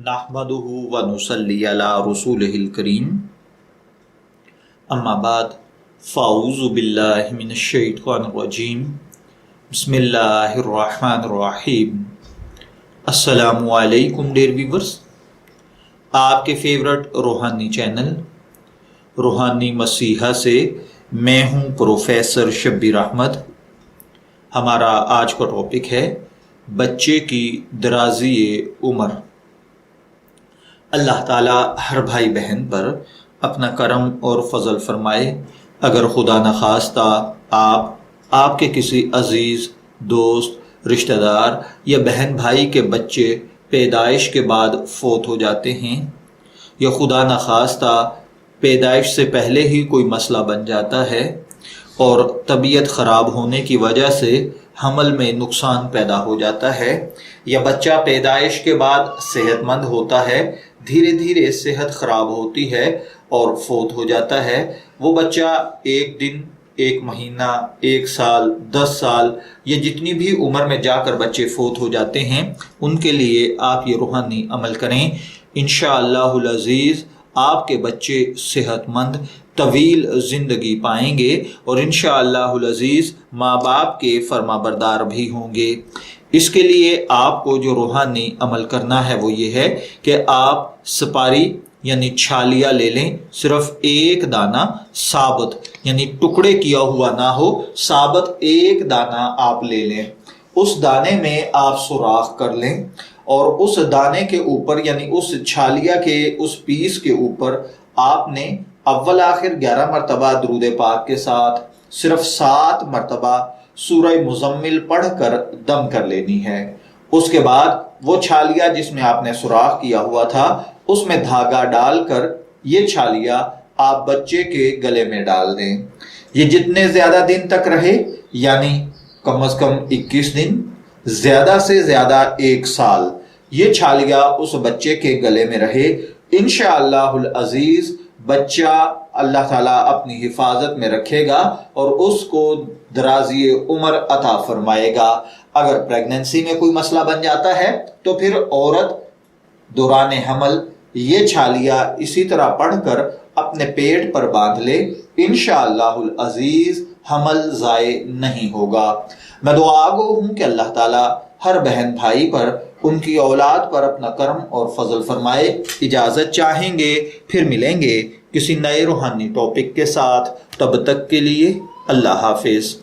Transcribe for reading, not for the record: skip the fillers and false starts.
نحمدہ و نصلی علی رسولہ الکریم اما بعد فاعوذ باللہ من الشیطان الرجیم بسم اللہ الرحمن الرحیم۔ السلام علیکم ڈیئر ویورز، آپ کے فیورٹ روحانی چینل روحانی مسیحا سے میں ہوں پروفیسر شبیر احمد۔ ہمارا آج کا ٹاپک ہے بچے کی درازی عمر۔ اللہ تعالیٰ ہر بھائی بہن پر اپنا کرم اور فضل فرمائے۔ اگر خدا نخواستہ آپ کے کسی عزیز دوست، رشتہ دار یا بہن بھائی کے بچے پیدائش کے بعد فوت ہو جاتے ہیں، یا خدا نخواستہ پیدائش سے پہلے ہی کوئی مسئلہ بن جاتا ہے اور طبیعت خراب ہونے کی وجہ سے حمل میں نقصان پیدا ہو جاتا ہے، یا بچہ پیدائش کے بعد صحت مند ہوتا ہے، دھیرے دھیرے صحت خراب ہوتی ہے اور فوت ہو جاتا ہے، وہ بچہ ایک دن، ایک مہینہ، ایک سال، 10 سال یا جتنی بھی عمر میں جا کر بچے فوت ہو جاتے ہیں، ان کے لیے آپ یہ روحانی عمل کریں۔ انشاءاللہ العزیز آپ کے بچے صحت مند طویل زندگی پائیں گے اور انشاءاللہ العزیز ماں باپ کے فرما بردار بھی ہوں گے۔ اس کے لیے آپ کو جو روحانی عمل کرنا ہے وہ یہ ہے کہ آپ سپاری یعنی چھالیہ لے لیں، صرف ایک دانہ ثابت، یعنی ٹکڑے کیا ہوا نہ ہو، ثابت ایک دانہ آپ لے لیں۔ اس دانے میں آپ سوراخ کر لیں اور اس دانے کے اوپر یعنی اس چھالیہ کے اس پیس کے اوپر آپ نے اول آخر 11 مرتبہ درود پاک کے ساتھ صرف 7 مرتبہ سورہ مزمل پڑھ کر دم کر لینی ہے۔ اس کے بعد وہ چھالیہ جس میں آپ نے سوراخ کیا ہوا تھا اس میں دھاگا ڈال کر یہ چھالیہ آپ بچے کے گلے میں ڈال دیں۔ یہ جتنے زیادہ دن تک رہے، یعنی کم از کم 21 دن، زیادہ سے زیادہ 1 سال، یہ چھالیہ اس بچے کے گلے میں رہے، انشاءاللہ العزیز بچہ اللہ تعالیٰ اپنی حفاظت میں رکھے گا اور اس کو درازی عمر عطا فرمائے گا۔ اگر پریگننسی میں کوئی مسئلہ بن جاتا ہے تو پھر عورت دوران حمل یہ چھالیہ اسی طرح پڑھ کر اپنے پیٹ پر باندھ لے، انشاءاللہ العزیز حمل ضائع نہیں ہوگا۔ میں دعا گو ہوں کہ اللہ تعالیٰ ہر بہن بھائی پر، ان کی اولاد پر اپنا کرم اور فضل فرمائے۔ اجازت چاہیں گے، پھر ملیں گے کسی نئے روحانی ٹاپک کے ساتھ، تب تک کے لیے اللہ حافظ۔